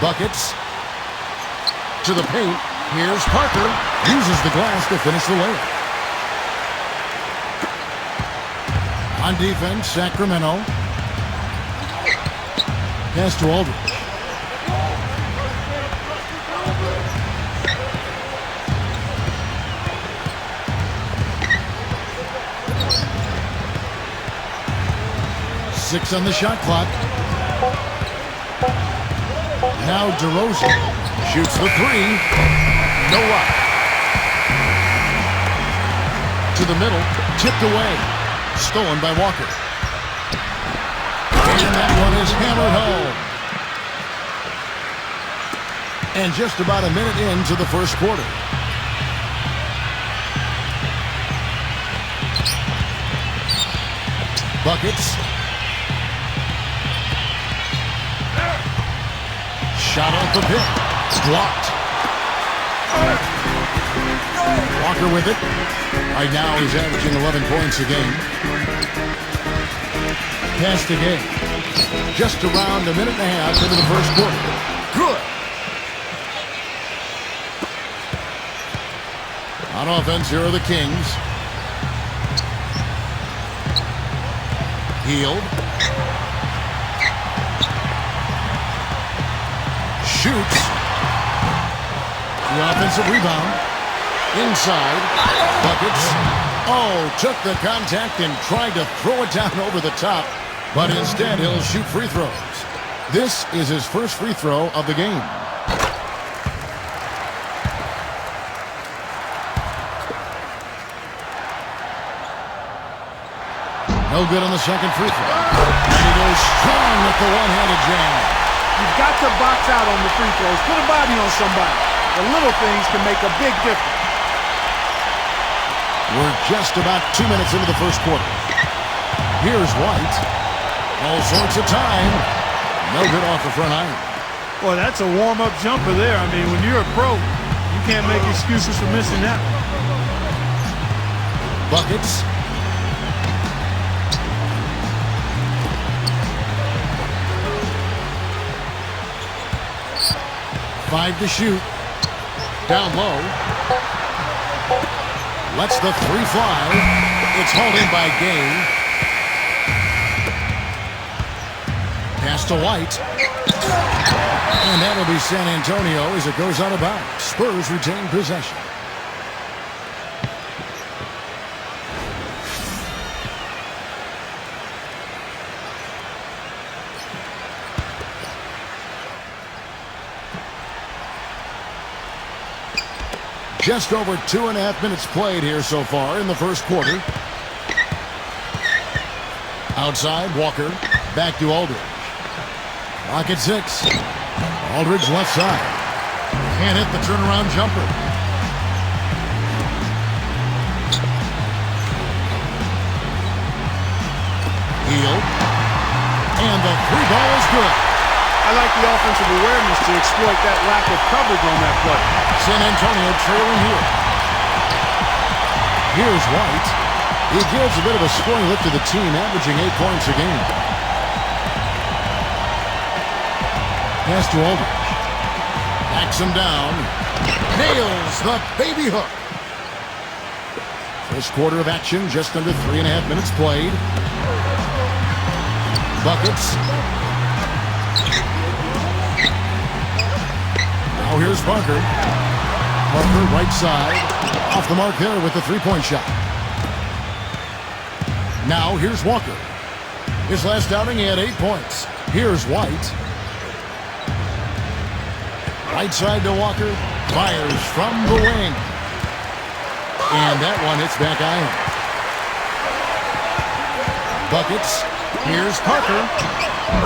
Buckets. To the paint. Here's Parker. Uses the glass to finish the layup. On defense, Sacramento. Pass to Aldridge. Six on the shot clock. Now DeRozan shoots the three. No up. To the middle. Tipped away. Stolen by Walker. And that one is hammered home. And just about a minute into the first quarter. Buckets. Shot off the pit. Blocked. Walker with it. Right now he's averaging 11 points a game. Pass to Gay. Just around a minute and a half into the first quarter. Good. On offense, here are the Kings. Hield. Shoots. The offensive rebound. Inside. Buckets. Oh, took the contact and tried to throw it down over the top. But instead, he'll shoot free throws. This is his first free throw of the game. No good on the second free throw. And he goes strong with the one-handed jam. You've got to box out on the free throws. Put a body on somebody. The little things can make a big difference. We're just about 2 minutes into the first quarter. Here's White. All sorts of time. No good off the front iron. Boy, that's a warm-up jumper there. I mean, when you're a pro, you can't make excuses for missing that. Buckets. Five to shoot. Down low. Lets the three fly. It's hauled in by Gay. Pass to White. And that'll be San Antonio as it goes out of bounds. Spurs retain possession. Just over 2.5 minutes played here so far in the first quarter. Outside, Walker. Back to Aldridge. Clock at 6. Aldridge left side. Can't hit the turnaround jumper. Hield. And the three ball is good. I like the offensive awareness to exploit that lack of coverage on that play. San Antonio trailing here. Here's White. He gives a bit of a scoring lift to the team, averaging 8 points a game. Pass to Aldridge. Backs him down. Nails the baby hook. First quarter of action, just under 3.5 minutes played. Buckets. Now here's Parker. Parker, right side. Off the mark there with the three-point shot. Now here's Walker. His last outing, he had 8 points. Here's White. Right side to Walker. Fires from the wing. And that one hits back iron. Buckets. Here's Parker.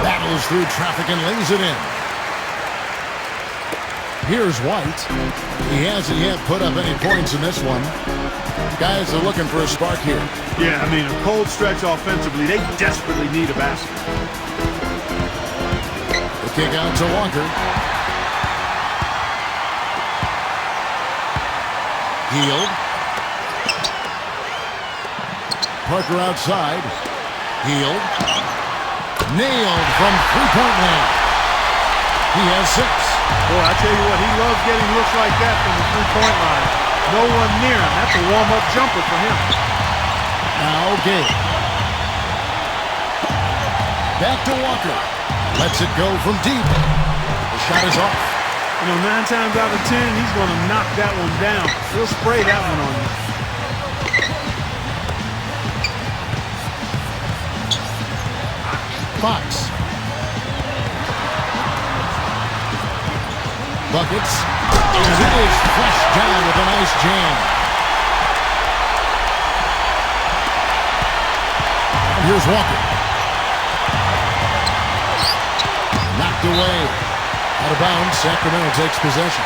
Battles through traffic and lays it in. Here's White. He hasn't yet put up any points in this one. Guys are looking for a spark here. Yeah, I mean, a cold stretch offensively. They desperately need a basket. The kick out to Walker. Hield. Parker outside. Hield. Nailed from three-point land. He has 6. Boy, I tell you what, he loves getting looks like that from the three-point line. No one near him. That's a warm-up jumper for him. Now Gay. Back to Walker. Lets it go from deep. The shot is off. You know, 9 times out of 10, he's going to knock that one down. He'll spray that one on you. Fox. Buckets. And it is flushed down with a nice jam. And here's Walker. Knocked away. Out of bounds. Sacramento takes possession.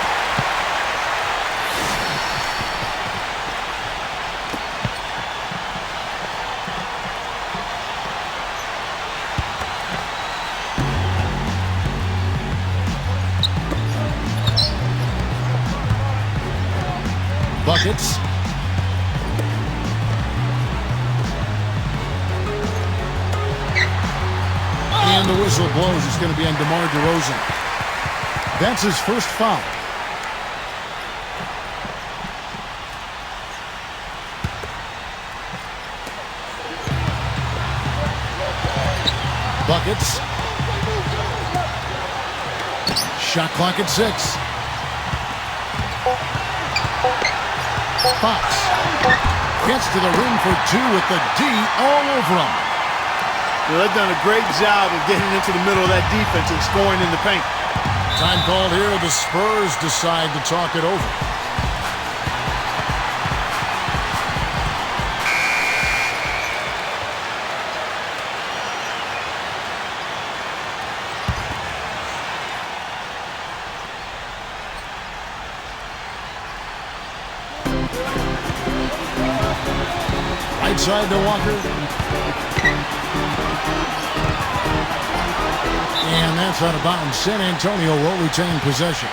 Buckets. And the whistle blows. It's going to be on DeMar DeRozan. That's his first foul. Buckets. Shot clock at 6. Fox gets to the rim for 2 with the D all over him. Well, they've done a great job of getting into the middle of that defense and scoring in the paint. Time called here. The Spurs decide to talk it over. Right side to Walker. And that's out of bounds. San Antonio will retain possession.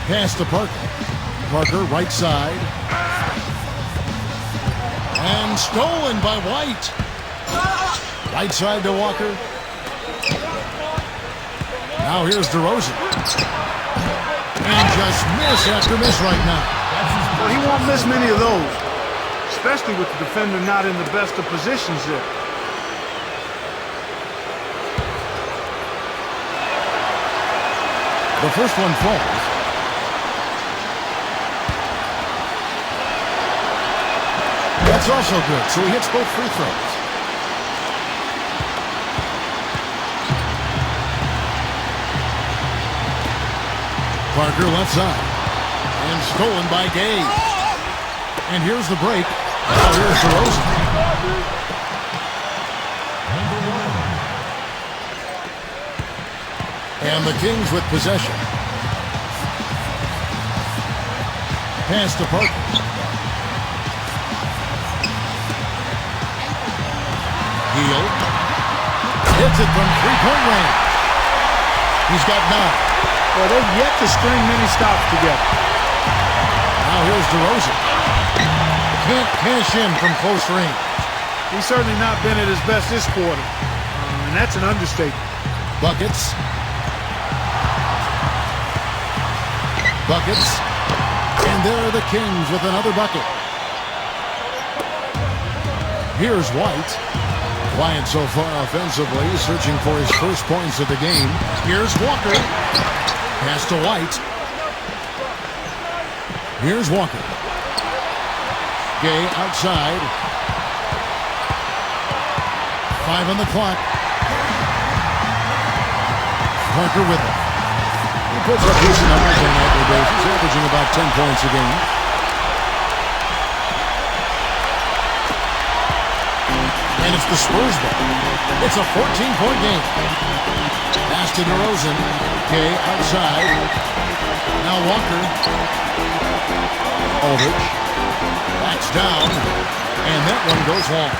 Pass to Parker. Parker, right side. And stolen by White. Right side to Walker. Now here's DeRozan. And just miss after miss right now. Well, he won't miss many of those, especially with the defender not in the best of positions there. The first one falls. That's also good, so he hits both free throws. Parker left side. And stolen by Gay. And here's the break. Now here's DeRozan. And the Kings with possession. Pass to Parker. Hield. Hits it from three-point range. He's got 9. Well, they've yet to string many stops together. Now here's DeRozan. Can't cash in from close range. He's certainly not been at his best this quarter. And that's an understatement. Buckets. Buckets. And there are the Kings with another bucket. Here's White. Quiet so far offensively, searching for his first points of the game. Here's Walker. Pass to White. Here's Walker. Gay outside. 5 on the clock. Parker with it. He puts up decent numbers on a nightly basis, averaging about 10 points a game. And it's the Spurs ball. It's a 14-point game. Pass to DeRozan. Gay outside. Now Walker. Aldridge. Backs down. And that one goes long.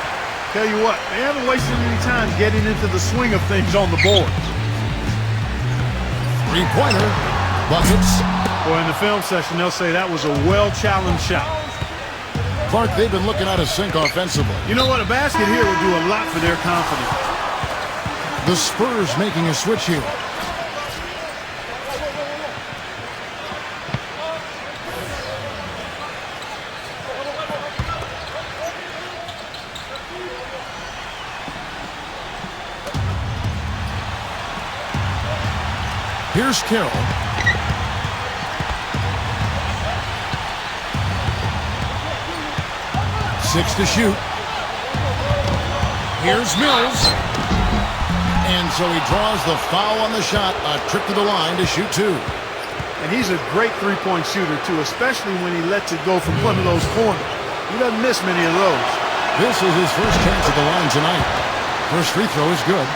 Tell you what, they haven't wasted any time getting into the swing of things on the boards. Three-pointer. Buckets. Boy, in the film session, they'll say that was a well-challenged shot. Clark, they've been looking out of sync offensively. You know what? A basket here would do a lot for their confidence. The Spurs making a switch here. Here's Carroll. Six to shoot. Here's Mills. And so he draws the foul on the shot. A trip to the line to shoot two. And he's a great three-point shooter, too, especially when he lets it go from one of those corners. He doesn't miss many of those. This is his first chance at the line tonight. First free throw is good.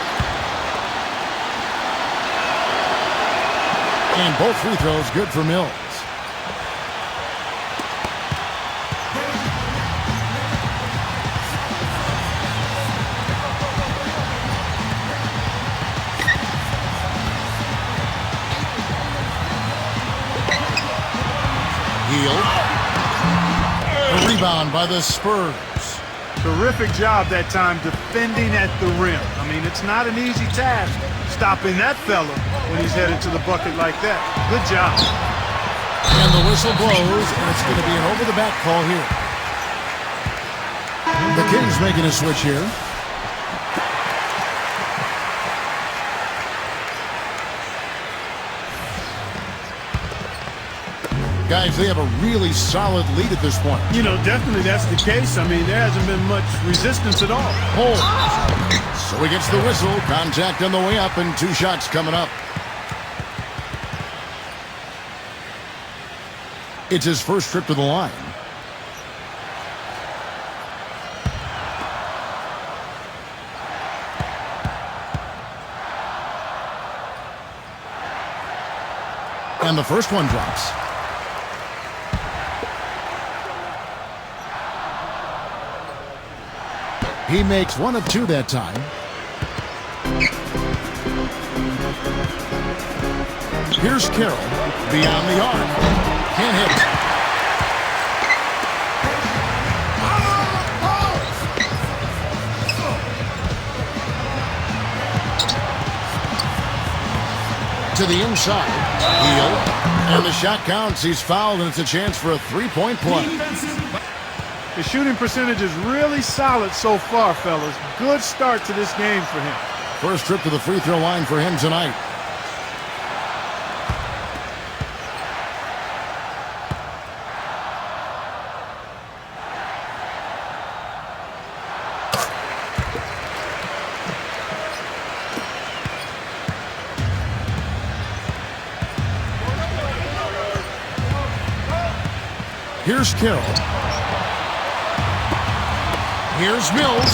And both free throws good for Mills. Hield. A rebound by the Spurs. Terrific job that time defending at the rim. I mean, it's not an easy task stopping that fella when he's headed to the bucket like that. Good job. And the whistle blows, and it's going to be an over-the-back call here. The Kings making a switch here. Guys, they have a really solid lead at this point. You know, definitely that's the case. I mean, there hasn't been much resistance at all. Holmes. So he gets the whistle. Contact on the way up, and two shots coming up. It's his first trip to the line. And the first one drops. He makes one of two that time. Here's Carroll. Beyond the arc. Can't hit. To the inside. Hield. And the shot counts. He's fouled, and it's a chance for a three-point play. The shooting percentage is really solid so far, fellas. Good start to this game for him. First trip to the free throw line for him tonight. Here's Carroll. Here's Mills.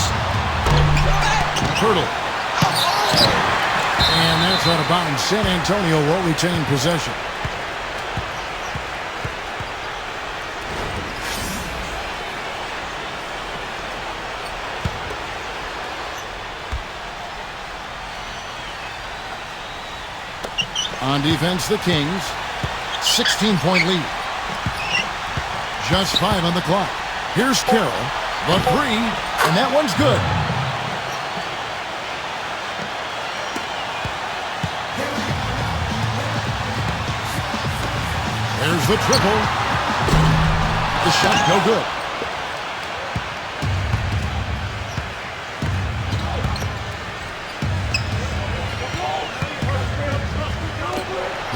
Hurdle. And that's out of bounds. San Antonio will retain possession. On defense, the Kings. 16-point lead. Just 5 on the clock. Here's Carroll. The three, and that one's good. There's the triple. The shot no good.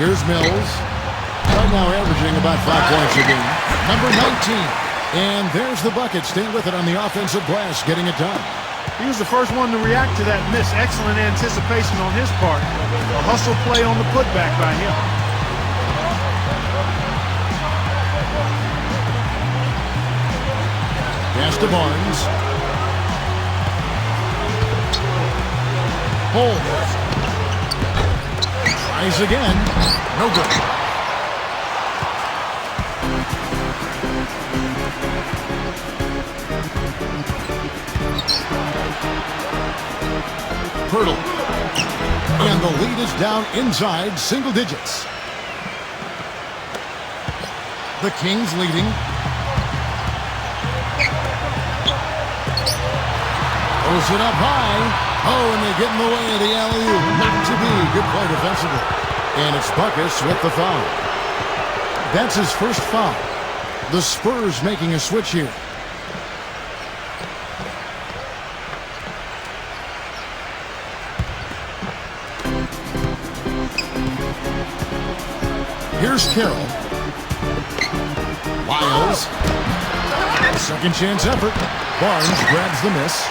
Here's Mills. Right now averaging about 5 points a game. Number 19. And there's the bucket. Staying with it on the offensive glass, getting it done. He was the first one to react to that miss. Excellent anticipation on his part. A hustle play on the putback by him. Pass to Barnes. Holmes. Tries again. No good. Hurdle. And the lead is down inside single digits. The Kings leading. Throws it up high. Oh, and they get in the way of the alley-oop. Not to be. Good play defensively. And it's Buckus with the foul. That's his first foul. The Spurs making a switch here. Here's Carroll. Wiles. Second chance effort. Barnes grabs the miss.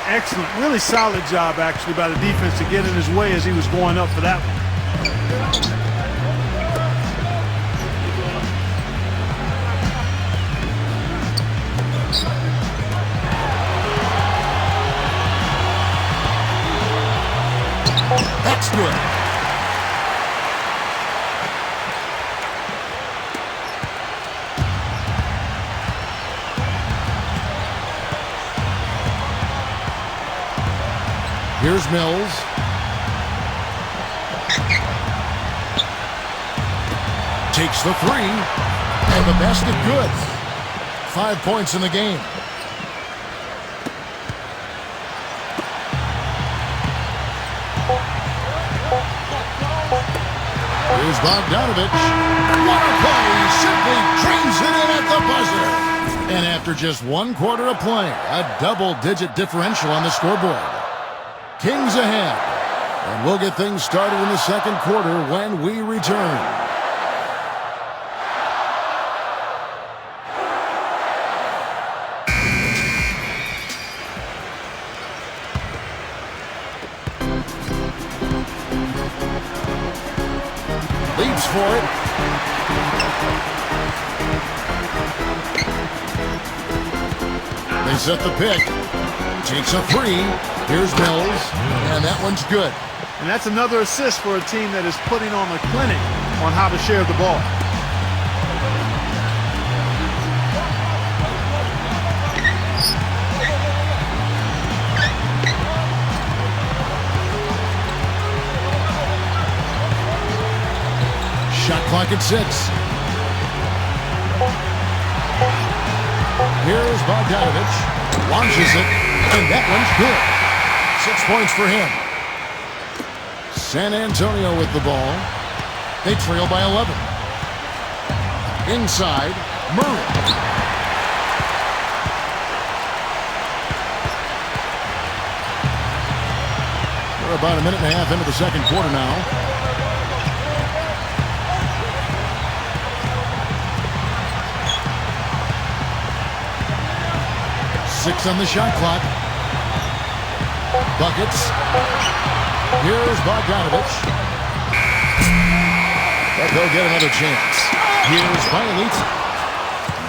Excellent. Really solid job, actually, by the defense to get in his way as he was going up for that one. That's good. Here's Mills. Takes the three. And the basket good. 5 points in the game. Here's Bogdanovich. What a play. He simply drains it in at the buzzer. And after just 1 quarter of play, a double-digit differential on the scoreboard. Kings ahead. And we'll get things started in the second quarter when we return. Leaps for it. They set the pick. Takes a three. Here's Mills. And that one's good. And that's another assist for a team that is putting on a clinic on how to share the ball. Shot clock at 6. Here's Bogdanovich. Launches it, and that one's good. 6 points for him. San Antonio with the ball. They trail by 11. Inside, Murray. We're about a minute and a half into the second quarter now. Six on the shot clock. Buckets. Here's Bogdanovich. But they'll get another chance. Here's Bielitsa.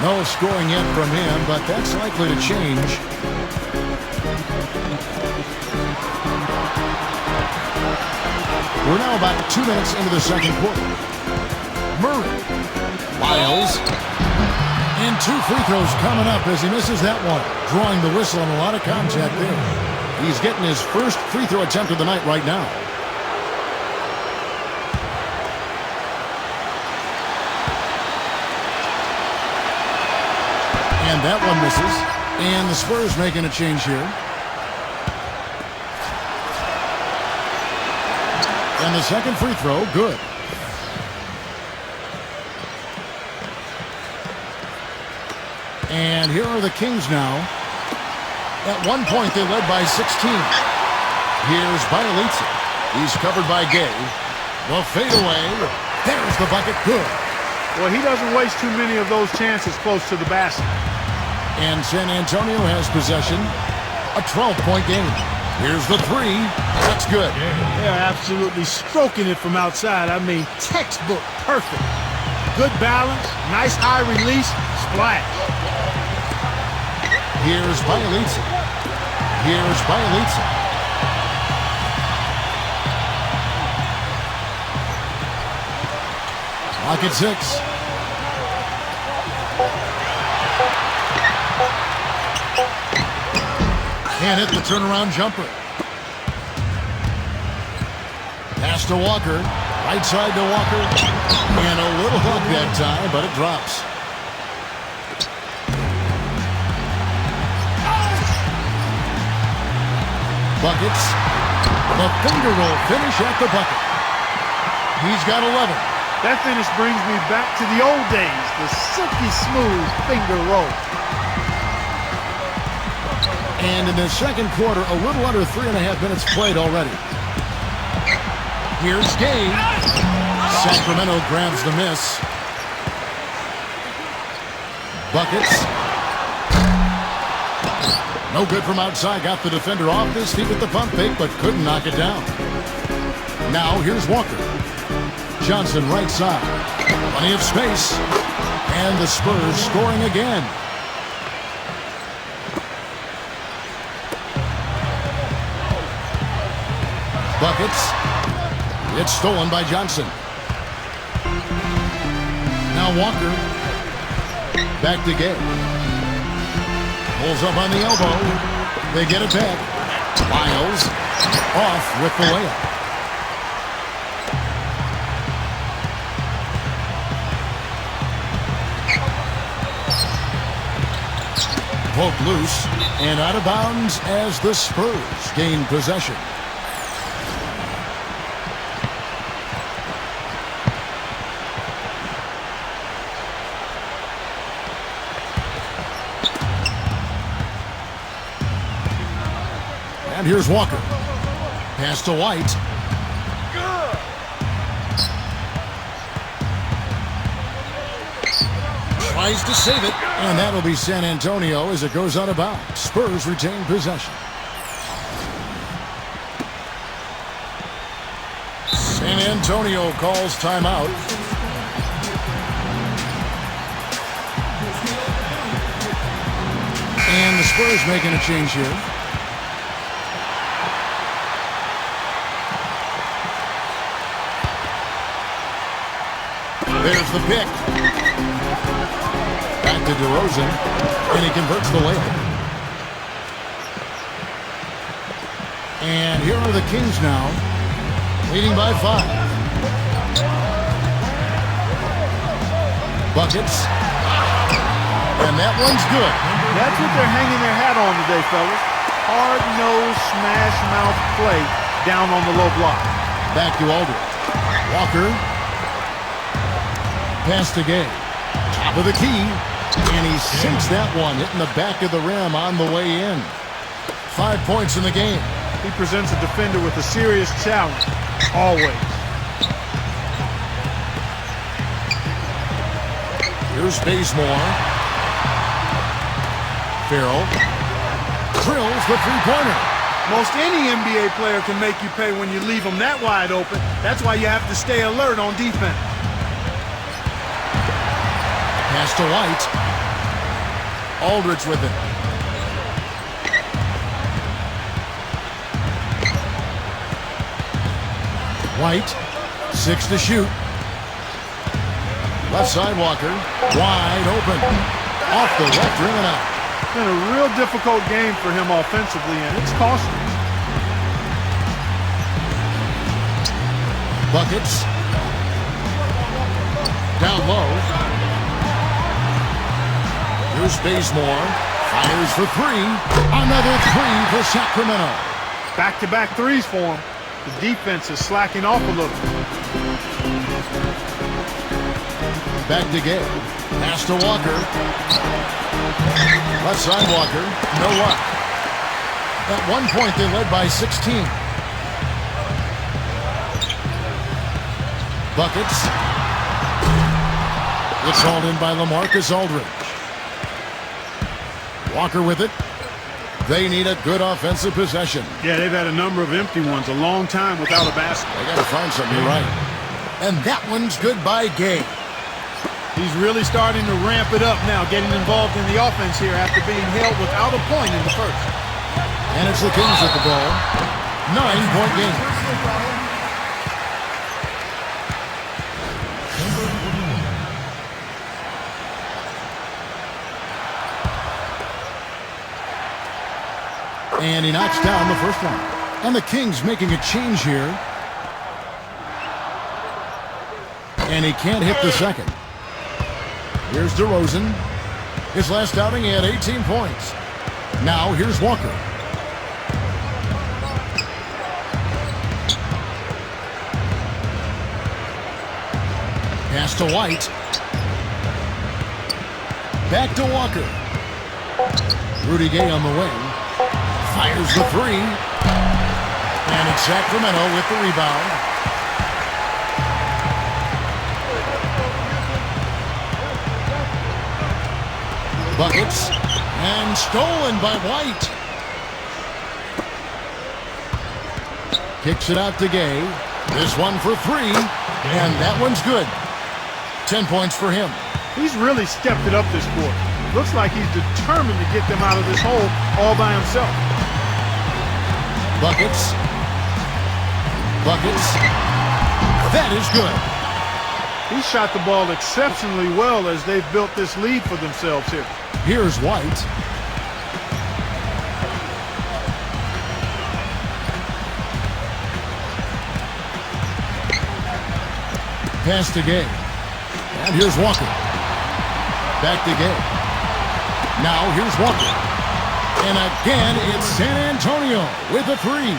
No scoring yet from him, but that's likely to change. We're now about 2 minutes into the second quarter. Murray. Wiles. And 2 free throws coming up as he misses that one. Drawing the whistle on a lot of contact there. He's getting his first free throw attempt of the night right now. And that one misses. And the Spurs making a change here. And the second free throw, good. And here are the Kings now. At one point, they led by 16. Here's Bielitsa. He's covered by Gay. The fadeaway. There's the bucket. Good. Well, he doesn't waste too many of those chances close to the basket. And San Antonio has possession. A 12-point game. Here's the three. That's good. They're absolutely stroking it from outside. I mean, textbook perfect. Good balance, nice high release, splash. Here's Bielitsa. Here's Bielitsa. Clock at 6. Can't hit the turnaround jumper. Pass to Walker. Right side to Walker. And a little hook that time, but it drops. Buckets. The finger roll finish at the bucket. He's got 11. That finish brings me back to the old days, the silky smooth finger roll. And in the second quarter, a little under 3.5 minutes played already. Here's Gabe. Sacramento grabs the miss. Buckets. No good from outside. Got the defender off his feet with the pump fake, but couldn't knock it down. Now here's Walker. Johnson right side. Plenty of space. And the Spurs scoring again. Buckets. It's stolen by Johnson. Now Walker. Back to Gay. Pulls up on the elbow. They get it back. Miles off with the layup. Poked loose and out of bounds as the Spurs gain possession. And here's Walker. Pass to White. Tries to save it. And that'll be San Antonio as it goes out of bounds. Spurs retain possession. San Antonio calls timeout. And the Spurs making a change here. There's the pick. Back to DeRozan, and he converts the layup. And here are the Kings now, leading by 5. Buckets. And that one's good. That's what they're hanging their hat on today, fellas. Hard-nosed, smash-mouth play down on the low block. Back to Aldridge. Walker. Pass to Gay. Top of the key. And he sinks that one, hitting the back of the rim on the way in. 5 points in the game. He presents a defender with a serious challenge. Always. Here's Bazemore. Farrell. Drills the three-pointer. Most any NBA player can make you pay when you leave them that wide open. That's why you have to stay alert on defense. Pass to White. Aldridge with it. White. 6 to shoot. Left side Walker. Wide open. Off the left rim and out. It's been a real difficult game for him offensively, and it's costly. Buckets. Down low. Here's Bazemore. Fires for 3. Another 3 for Sacramento. Back-to-back threes for him. The defense is slacking off a little. Back to Gay. Pass to Walker. Left side Walker. No luck. At one point they led by 16. Buckets. It's hauled in by LaMarcus Aldridge. Walker with it. They need a good offensive possession. Yeah, they've had a number of empty ones, a long time without a basket. They got to find something, you're right. And that one's good by Gay. He's really starting to ramp it up now, getting involved in the offense here after being held without a point in the first. And it's the Kings with the ball. 9-point game. And he knocks down the first one. And the Kings making a change here. And he can't hit the second. Here's DeRozan. His last outing, he had 18 points. Now, here's Walker. Pass to White. Back to Walker. Rudy Gay on the wing. Fires the three. And it's Sacramento with the rebound. Buckets. And stolen by White. Kicks it out to Gay. This one for three. And that one's good. 10 points for him. He's really stepped it up this quarter. Looks like he's determined to get them out of this hole all by himself. Buckets. Buckets. That is good. He shot the ball exceptionally well as they've built this lead for themselves here. Here's White. Pass to Gay. And here's Walker. Back to Gay. Now here's Walker. And again, it's San Antonio with a three.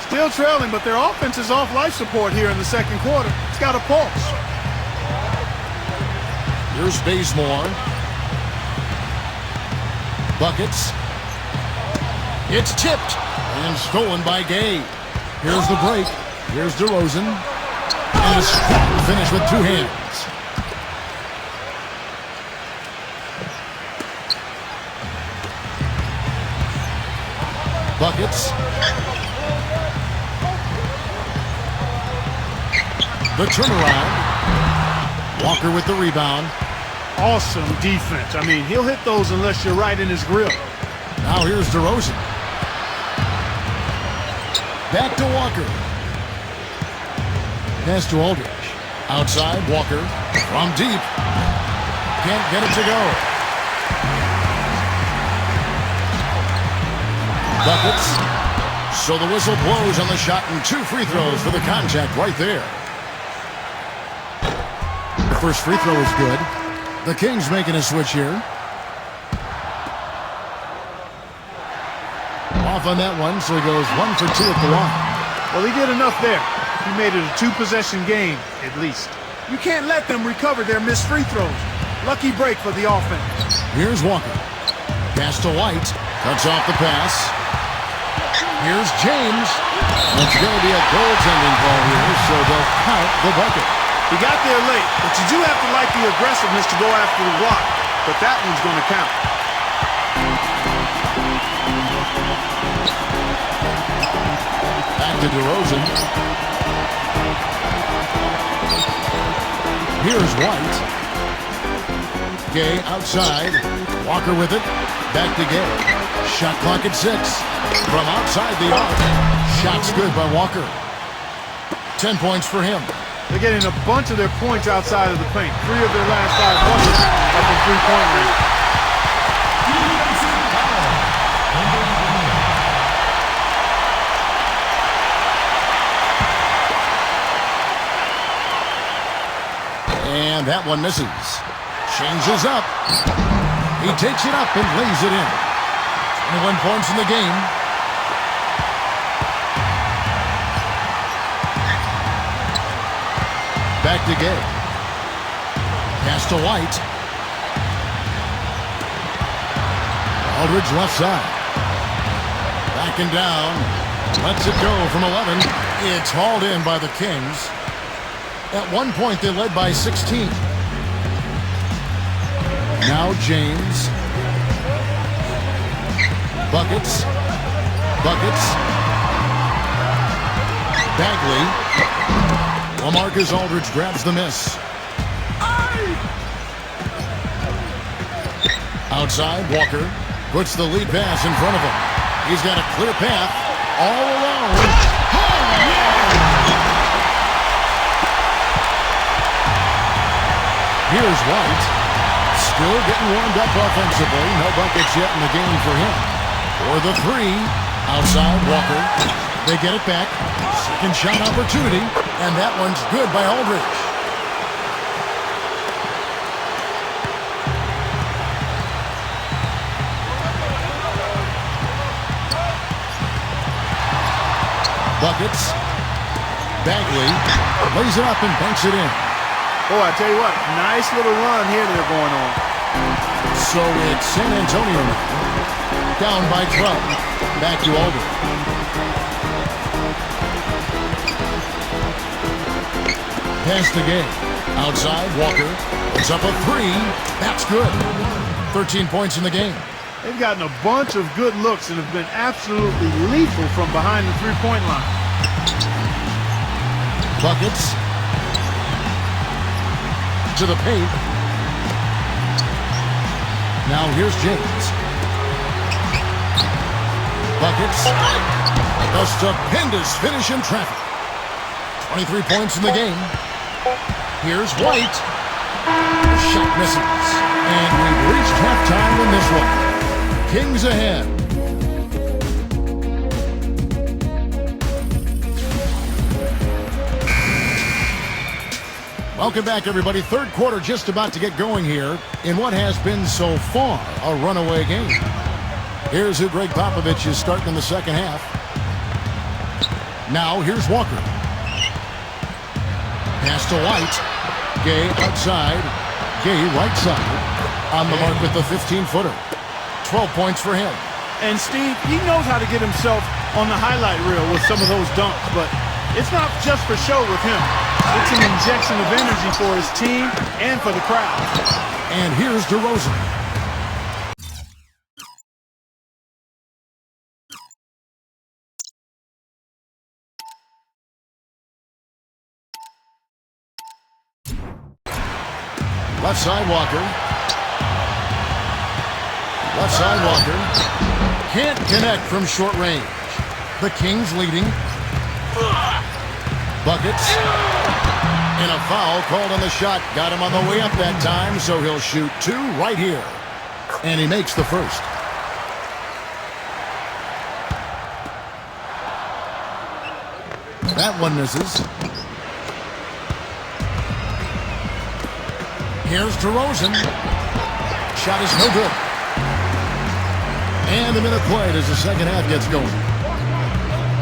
Still trailing, but their offense is off life support here in the second quarter. It's got a pulse. Here's Bazemore. Buckets. It's tipped and stolen by Gay. Here's the break. Here's DeRozan. And a strong finish with two hands. Buckets. The turnaround. Walker with the rebound. Awesome defense. I mean, he'll hit those unless you're right in his grill. Now here's DeRozan. Back to Walker. Pass to Aldridge. Outside, Walker. From deep. Can't get it to go. Buckets. So the whistle blows on the shot and two free throws for the contact right there. The first free throw is good. The Kings making a switch here. Off on that one, so he goes 1 for 2 at the line. Well, he did enough there. He made it a two-possession game, at least. You can't let them recover their missed free throws. Lucky break for the offense. Here's Walker. Pass to White. Cuts off the pass. Here's James. It's going to be a goaltending call here, so they'll count the bucket. He got there late, but you do have to like the aggressiveness to go after the block. But that one's going to count. Back to DeRozan. Here's White. Gay outside. Walker with it. Back to Gay. Shot clock at 6. From outside the arc. Shot's good by Walker. 10 points for him. They're getting a bunch of their points outside of the paint. 3 of their last 5 buckets up in three-point range. And that one misses. Changes up. He takes it up and lays it in. 21 points in the game. Back to Gay. Pass to White. Aldridge left side. Backing down. Lets it go from 11. It's hauled in by the Kings. At one point, they led by 16. Now James. Buckets. Buckets. Bagley. LaMarcus Aldridge grabs the miss. Outside, Walker puts the lead pass in front of him. He's got a clear path all alone. Here's White. Still getting warmed up offensively. No buckets yet in the game for him. For the three. Outside, Walker. They get it back. Second shot opportunity. And that one's good by Aldridge. Buckets. Bagley lays it up and banks it in. Boy, I tell you what, nice little run here they're going on. So it's San Antonio now. Down by 12. Back to Aldridge. Pass the game. Outside, Walker puts up a three. That's good. 13 points in the game. They've gotten a bunch of good looks and have been absolutely lethal from behind the three-point line. Buckets. To the paint. Now here's James. Buckets. A stupendous finish in traffic. 23 points in the game. Here's White. The shot misses. And we've reached halftime in this one. Kings ahead. Welcome back, everybody. Third quarter just about to get going here in what has been so far a runaway game. Here's who Greg Popovich is starting in the second half. Now, here's Walker. Pass to White. Gay outside. Gay right side. On the mark with the 15-footer. 12 points for him. And Steve, he knows how to get himself on the highlight reel with some of those dunks, but it's not just for show with him. It's an injection of energy for his team and for the crowd. And here's DeRozan. Left side, Walker. Left side, Walker. Can't connect from short range. The Kings leading. Buckets. And a foul called on the shot. Got him on the way up that time, so he'll shoot two right here. And he makes the first. That one misses. Here's DeRozan. Shot is no good. And the minute played as the second half gets going.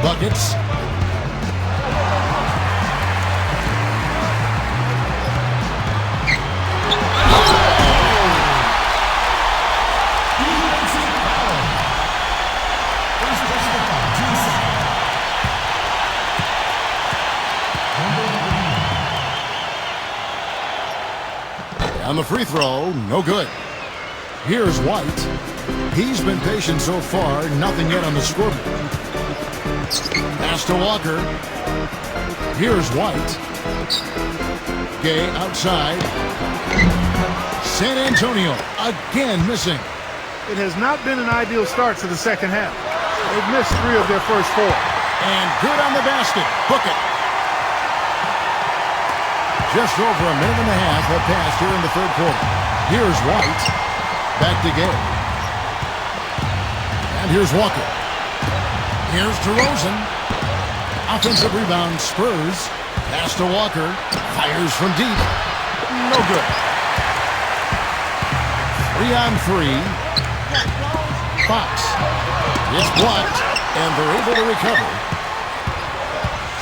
Buckets. On the free throw, no good. Here's White. He's been patient so far, nothing yet on the scoreboard. Pass to Walker. Here's White. Gay outside. San Antonio again missing. It has not been an ideal start to the second half. They've missed 3 of their first 4. And good on the basket. Book it. Just over a minute and a half have passed here in the third quarter. Here's White. Back to Gay. And here's Walker. Here's DeRozan. Offensive rebound, Spurs. Pass to Walker. Fires from deep. No good. 3-on-3. Fox. It's blocked, and they're able to recover.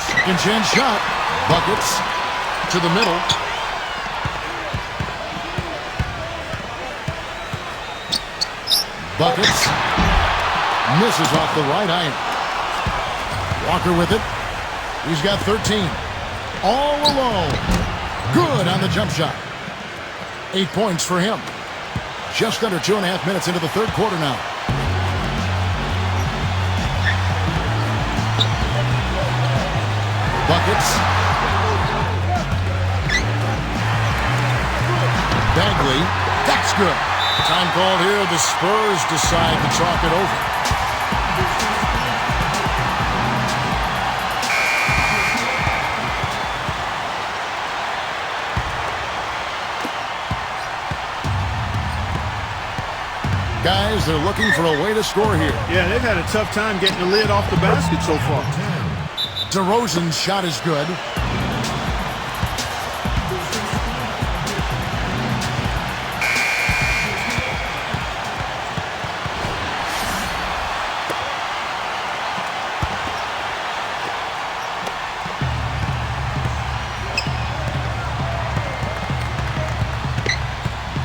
Second chance shot. Buckets. To the middle. Buckets. Misses off the right iron. Walker with it. He's got 13. All alone. Good on the jump shot. 8 points for him. Just under 2.5 minutes into the third quarter now. Buckets. Bagley, that's good. Time called here. The Spurs decide to chalk it over. Guys, they're looking for a way to score here. Yeah, they've had a tough time getting the lid off the basket so far. DeRozan's shot is good.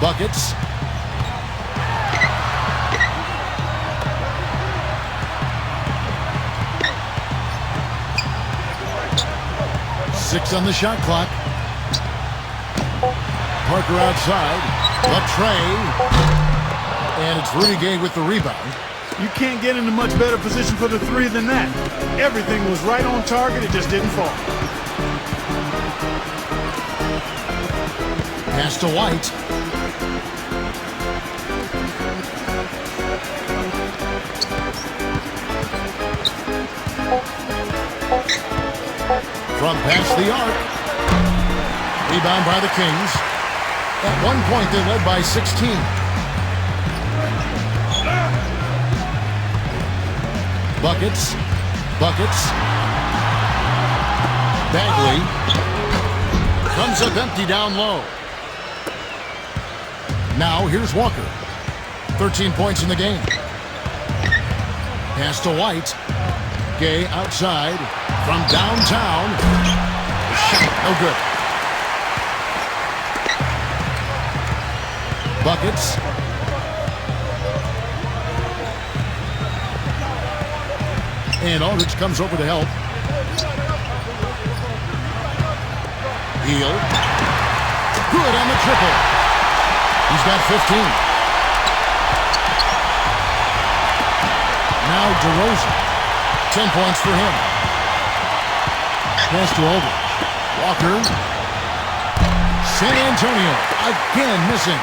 Buckets. Six on the shot clock. Parker outside. Latray. And it's Rudy Gay with the rebound. You can't get in a much better position for the three than that. Everything was right on target. It just didn't fall. Pass to White. From past the arc. Rebound by the Kings. At one point, they led by 16. Buckets. Buckets. Bagley. Comes up empty down low. Now here's Walker. 13 points in the game. Pass to White. Gay outside from downtown. Shot no good. Buckets. And Aldridge comes over to help. Hill. Good on the triple. He's got 15. Now DeRozan. 10 points for him. Pass to Aldridge. Walker. San Antonio again missing.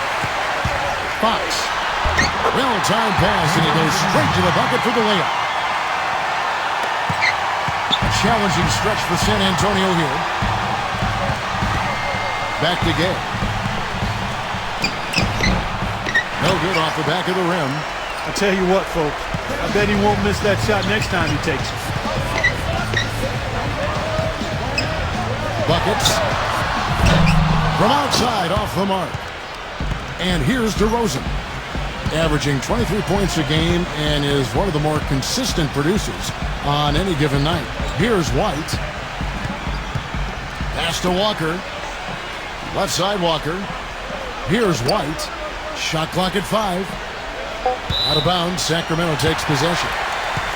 Fox. Well-timed pass, and he goes straight to the bucket for the layup. Challenging stretch for San Antonio here. Back to Gay. No good off the back of the rim. I tell you what, folks. I bet he won't miss that shot next time he takes it. Buckets. From outside, off the mark. And here's DeRozan. Averaging 23 points a game and is one of the more consistent producers on any given night. Here's White. Pass to Walker. Left side Walker. Here's White. Shot clock at 5. Out of bounds, Sacramento takes possession.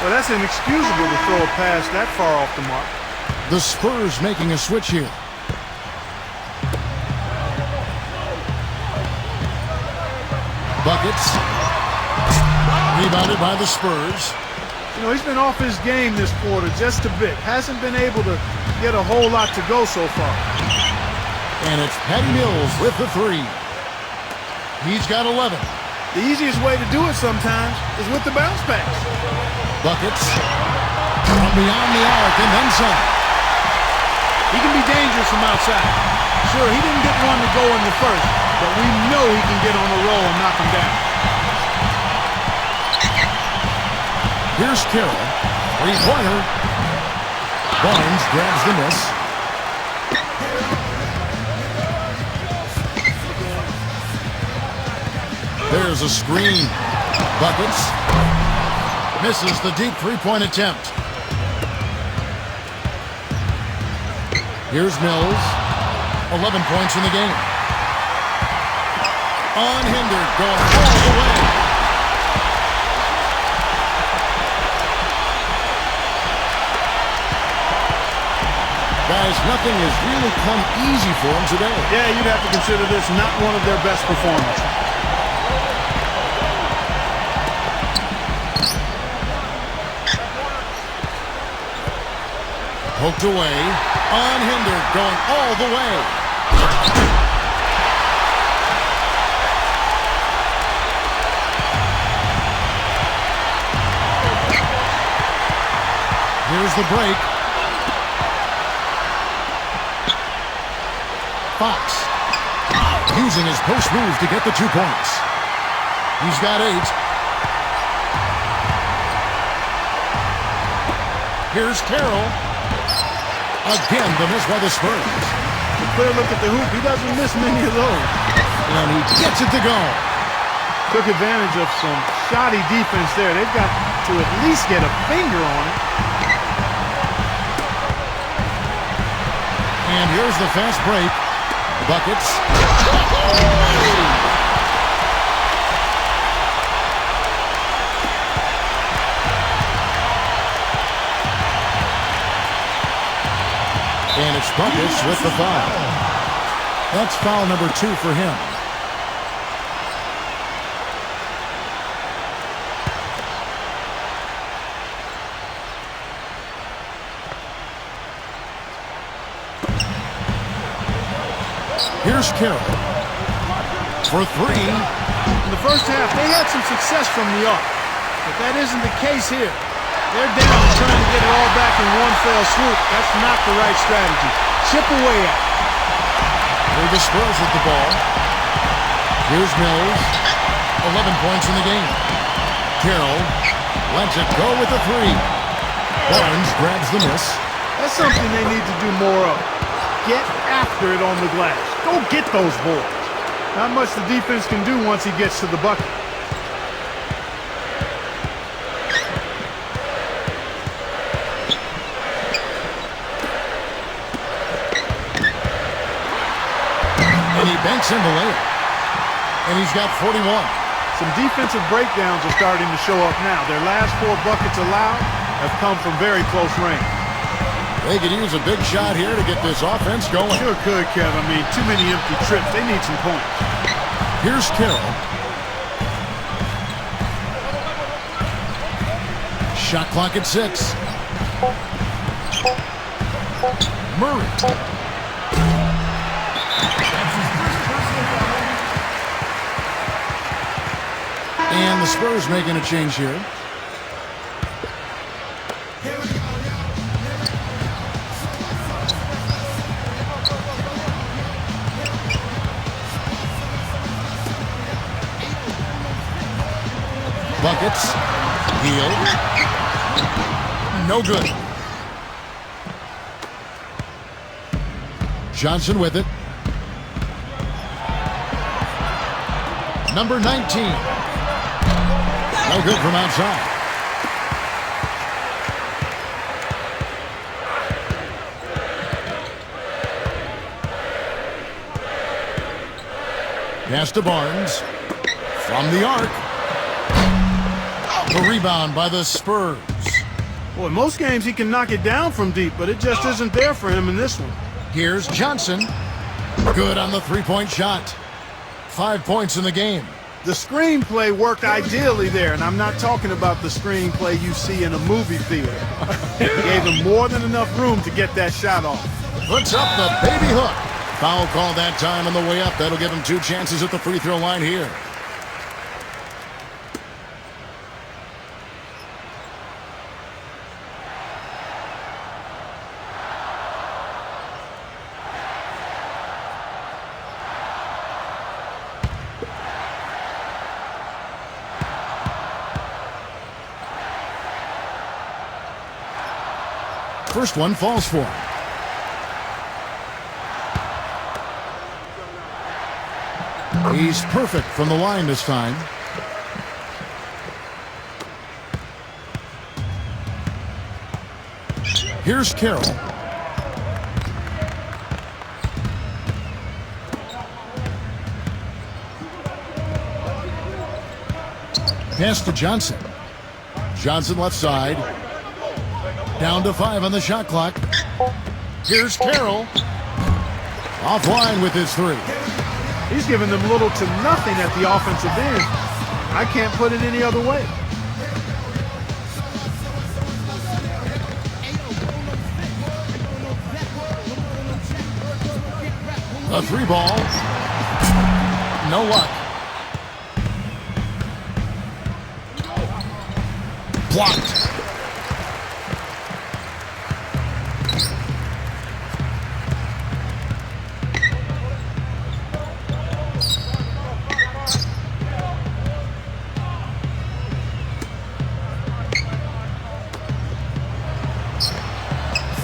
Well, that's inexcusable to throw a pass that far off the mark. The Spurs making a switch here. Buckets. Rebounded by the Spurs. You know, he's been off his game this quarter just a bit. Hasn't been able to get a whole lot to go so far. And it's Patty Mills with the 3. He's got 11. The easiest way to do it sometimes is with the bounce pass. Buckets. From beyond the arc and then some. He can be dangerous from outside. Sure, he didn't get one to go in the first, but we know he can get on a roll and knock him down. Here's Carroll. Three-pointer. Barnes grabs the miss. There's a screen. Buckets. Misses the deep three-point attempt. Here's Mills. 11 points in the game. Unhindered, going all the way. Guys, nothing has really come easy for them today. Yeah, you'd have to consider this not one of their best performances. Poked away. Unhindered, going all the way. Here's the break. Fox using his post move to get the 2 points. He's got 8. Here's Carroll. Again, the miss by the Spurs. A clear look at the hoop. He doesn't miss many of those. And he gets it to go. Took advantage of some shoddy defense there. They've got to at least get a finger on it. And here's the fast break. Buckets. And it's Buckets with the foul. That's foul number 2 for him. Here's Carroll for 3. In the first half, they had some success from the arc, but that isn't the case here. They're down trying to get it all back in one fell swoop. That's not the right strategy. Chip away at it. They're the Spurs with the ball. Here's Mills. 11 points in the game. Carroll lets it go with the 3. Barnes grabs the miss. That's something they need to do more of. Get after it on the glass. Go get those boards. Not much the defense can do once he gets to the bucket. And he banks in the layup. And he's got 41. Some defensive breakdowns are starting to show up now. Their last 4 buckets allowed have come from very close range. They could use a big shot here to get this offense going. Sure could, Kev. I mean, too many empty trips. They need some points. Here's Carroll. Shot clock at 6. Murray. And the Spurs making a change here. Buckets. Healed. No good. Johnson with it. Number 19. No good from outside. Pass to Barnes. From the arc. The rebound by the Spurs. Boy, most games he can knock it down from deep, but it just isn't there for him in this one. Here's Johnson. Good on the 3-point shot. 5 points in the game. The screenplay worked ideally there, and I'm not talking about the screenplay you see in a movie theater. Gave him more than enough room to get that shot off. Puts up the baby hook. Foul call that time on the way up. That'll give him 2 chances at the free throw line here. First one falls for him. He's perfect from the line this time. Here's Carroll. Pass to Johnson. Johnson left side. Down to 5 on the shot clock. Here's Carroll. Offline with his 3. He's giving them little to nothing at the offensive end. I can't put it any other way. A 3 ball. No luck. Blocked.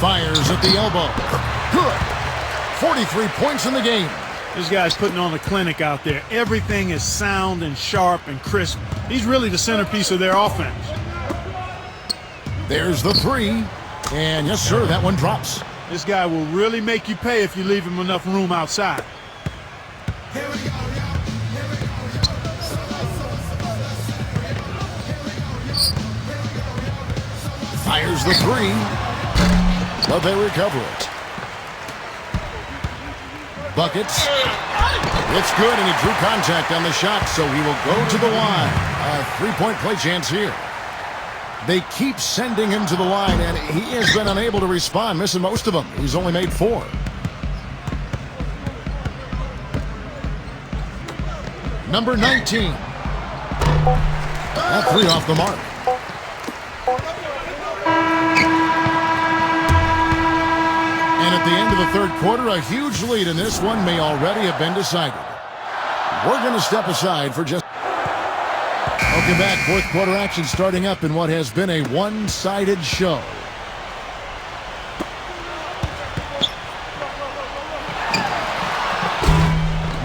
Fires at the elbow. Good. 43 points in the game. This guy's putting on a clinic out there. Everything is sound and sharp and crisp. He's really the centerpiece of their offense. There's the 3. And yes, sir, that one drops. This guy will really make you pay if you leave him enough room outside. Fires the 3. But they recover it. Buckets. It's good, and he drew contact on the shot, so he will go to the line. A three-point play chance here. They keep sending him to the line, and he has been unable to respond, missing most of them. He's only made 4. Number 19. That 3 off the mark. And at the end of the third quarter, a huge lead in this one may already have been decided. We're going to step aside for just... Welcome back. Fourth quarter action starting up in what has been a one-sided show.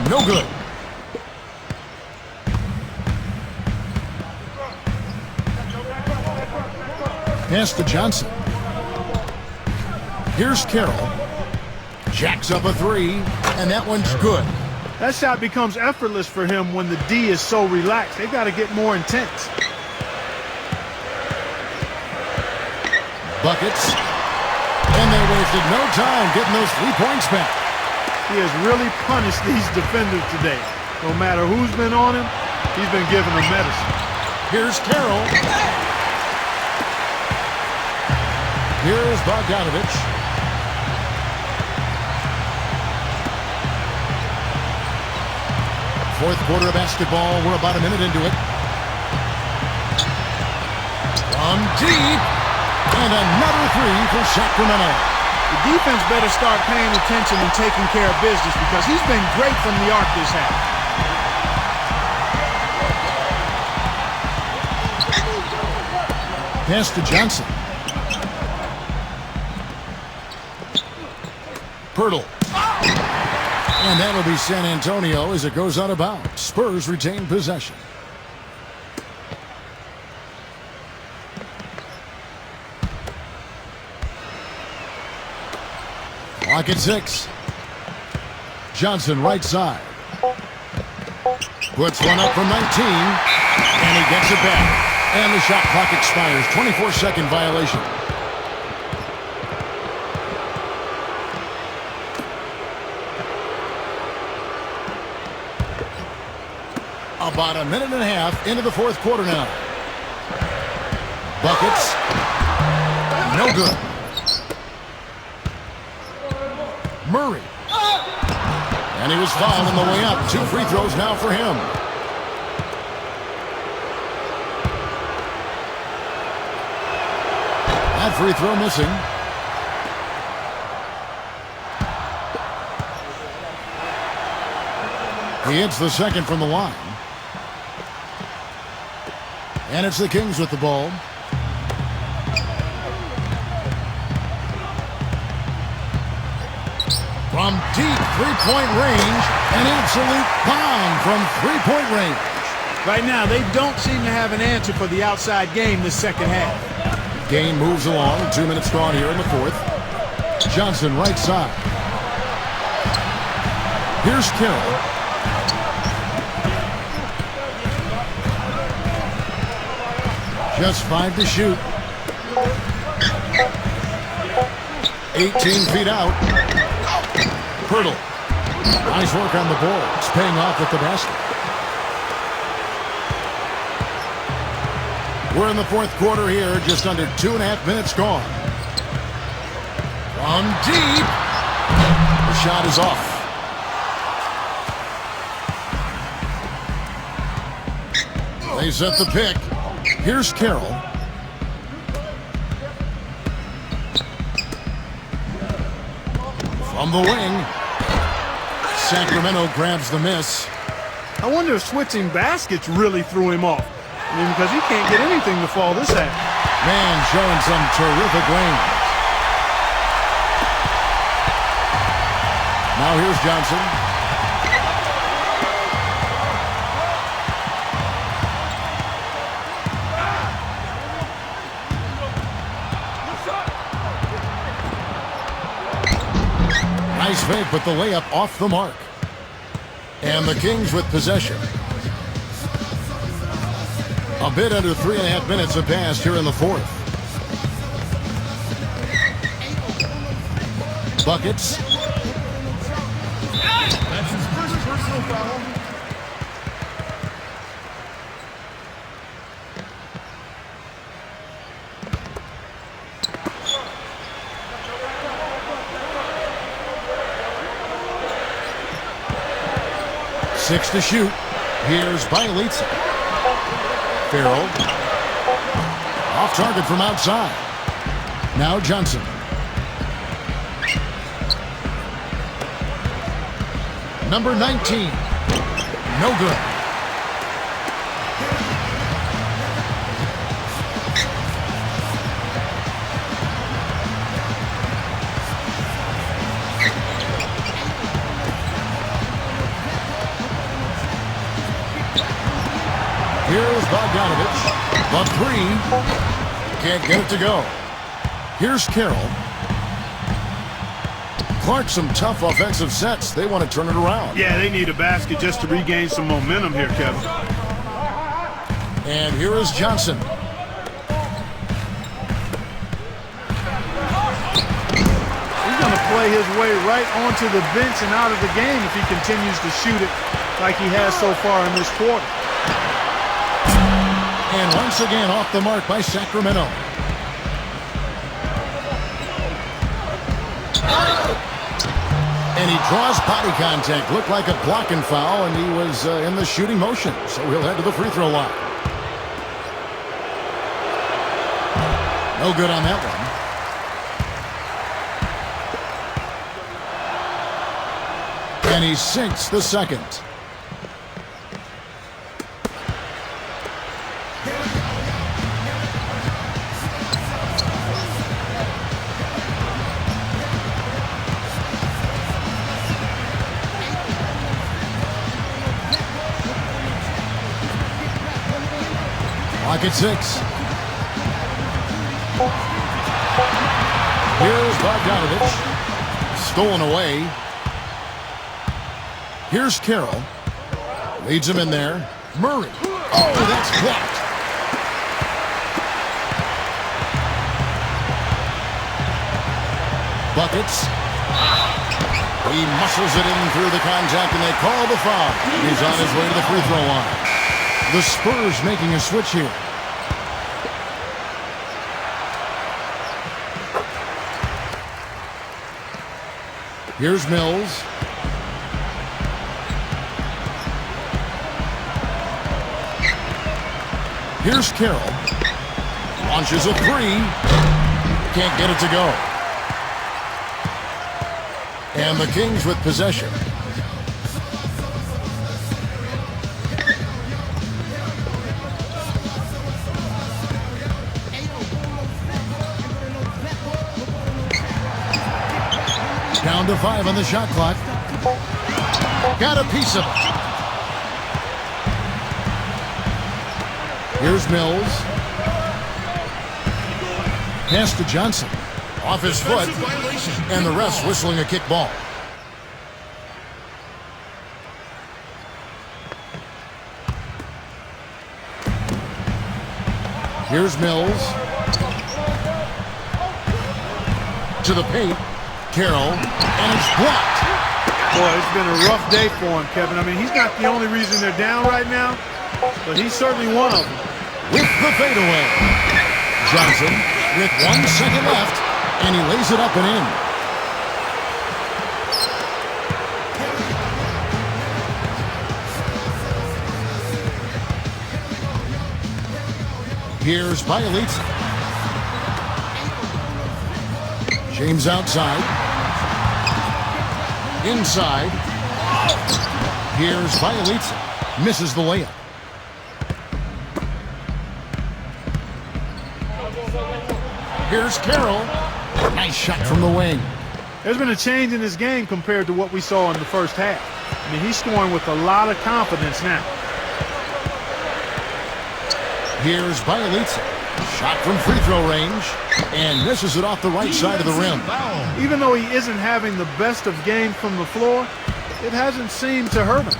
No good. Pass to Johnson. Here's Carroll. Jacks up a 3, and that one's good. That shot becomes effortless for him when the D is so relaxed. They've got to get more intense. Buckets. And they wasted no time getting those 3 points back. He has really punished these defenders today. No matter who's been on him, he's been giving them medicine. Here's Carroll. Here's Bogdanovich. Fourth quarter of basketball. We're about a minute into it. From deep. And another 3 for Sacramento. The defense better start paying attention and taking care of business because he's been great from the arc this half. Pass to Johnson. Pirtle. And that'll be San Antonio as it goes out of bounds. Spurs retain possession. Clock at 6. Johnson right side. Puts one up from 19. And he gets it back. And the shot clock expires. 24-second violation. About a minute and a half into the fourth quarter now. Buckets. No good. Murray. And he was fouled on the way up. 2 free throws now for him. That free throw missing. He hits the second from the line. And it's the Kings with the ball. From deep three-point range, an absolute bomb from three-point range. Right now, they don't seem to have an answer for the outside game this second half. Game moves along. 2 minutes gone here in the fourth. Johnson right side. Here's Carroll. Just 5 to shoot. 18 feet out. Pirtle. Nice work on the boards. Paying off with the basket. We're in the fourth quarter here. Just under 2.5 minutes gone. From deep. The shot is off. They set the pick. Here's Carroll. From the wing. Sacramento grabs the miss. I wonder if switching baskets really threw him off. I mean, because he can't get anything to fall this half. Man showing some terrific range. Now here's Johnson. Nice fake, but the layup off the mark. And the Kings with possession. A bit under 3.5 minutes have passed here in the fourth. Buckets. 6 to shoot. Here's Bielitsa. Farrell. Off target from outside. Now Johnson. Number 19. No good. Here's Bogdanovich. The three. Can't get it to go. Here's Carroll. Clark, some tough offensive sets. They want to turn it around. Yeah, they need a basket just to regain some momentum here, Kevin. And here is Johnson. He's going to play his way right onto the bench and out of the game if he continues to shoot it like he has so far in this quarter. And once again off the mark by Sacramento. And he draws body contact. Looked like a blocking foul, and he was in the shooting motion. So he'll head to the free throw line. No good on that one. And he sinks the second. Clock at 6. Here's Bogdanovich. Stolen away. Here's Carroll. Leads him in there. Murray. Oh, that's blocked. Buckets. He muscles it in through the contact, and they call the foul. He's on his way to the free throw line. The Spurs making a switch here. Here's Mills. Here's Carroll. Launches a three. Can't get it to go. And the Kings with possession. Down to 5 on the shot clock. Got a piece of it. Here's Mills. Pass to Johnson. Off his foot. And the refs whistling a kick ball. Here's Mills. To the paint. Carroll, and it's blocked. Boy, it's been a rough day for him, Kevin. I mean, he's not the only reason they're down right now, but he's certainly one of them. With the fadeaway. Johnson with 1 second left, and he lays it up and in. Here's Bielitsa. James outside. Inside. Here's Bielitsa. Misses the layup. Here's Carroll. Nice shot from the wing. There's been a change in his game compared to what we saw in the first half. I mean, he's scoring with a lot of confidence now. Here's Bielitsa. Shot from free throw range. And misses it off the right side of the rim. Even though he isn't having the best of games from the floor, it hasn't seemed to hurt him.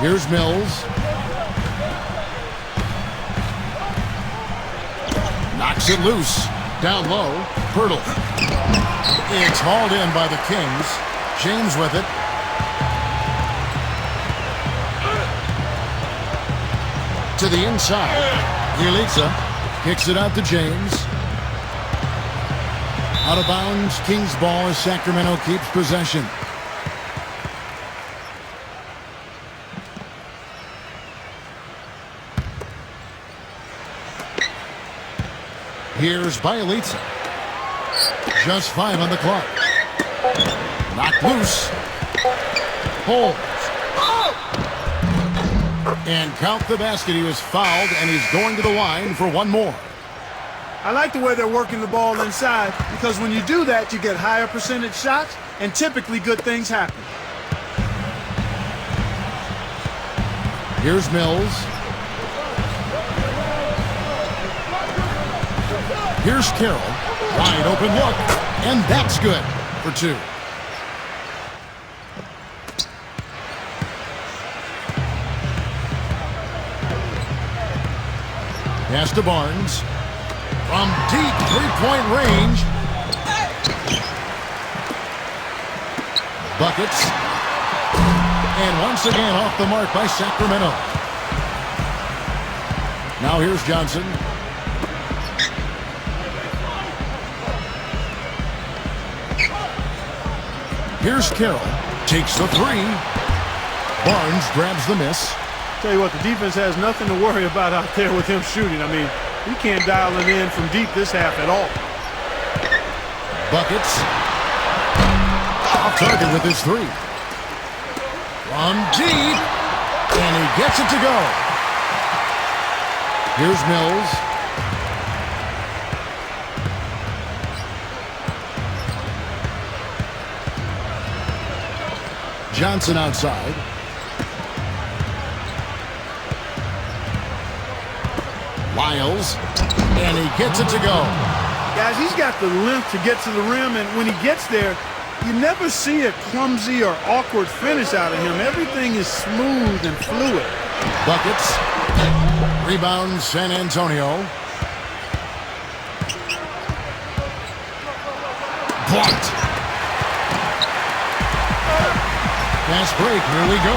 Here's Mills. Knocks it loose. Down low. Pirtle. It's hauled in by the Kings. James with it. To the inside. Bielitsa kicks it out to James. Out of bounds. Kings ball as Sacramento keeps possession. Here's Bielitsa. Just 5 on the clock. Knocked loose. Holds. And count the basket. He was fouled, and he's going to the line for one more. I like the way they're working the ball inside, because when you do that, you get higher percentage shots, and typically good things happen. Here's Mills. Here's Carroll. Wide open look, and that's good for 2. Pass to Barnes. From deep three-point range. Buckets. And once again off the mark by Sacramento. Now here's Johnson. Here's Carroll. Takes the 3. Barnes grabs the miss. Tell you what, the defense has nothing to worry about out there with him shooting. I mean, he can't dial it in from deep this half at all. Buckets. Off target with his 3. From deep. And he gets it to go. Here's Mills. Johnson outside. Lyles, and he gets it to go. Guys, he's got the length to get to the rim, and when he gets there, you never see a clumsy or awkward finish out of him. Everything is smooth and fluid. Buckets. Rebound, San Antonio. Blocked. Fast break, here we go.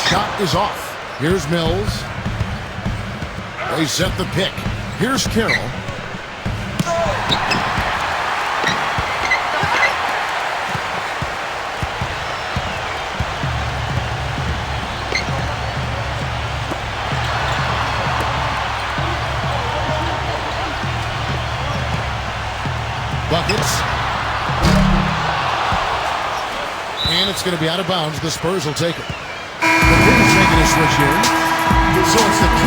Shot is off. Here's Mills. They set the pick. Here's Carroll. Buckets. And it's going to be out of bounds. The Spurs will take it. The Kings making a switch here. So it's the Kings.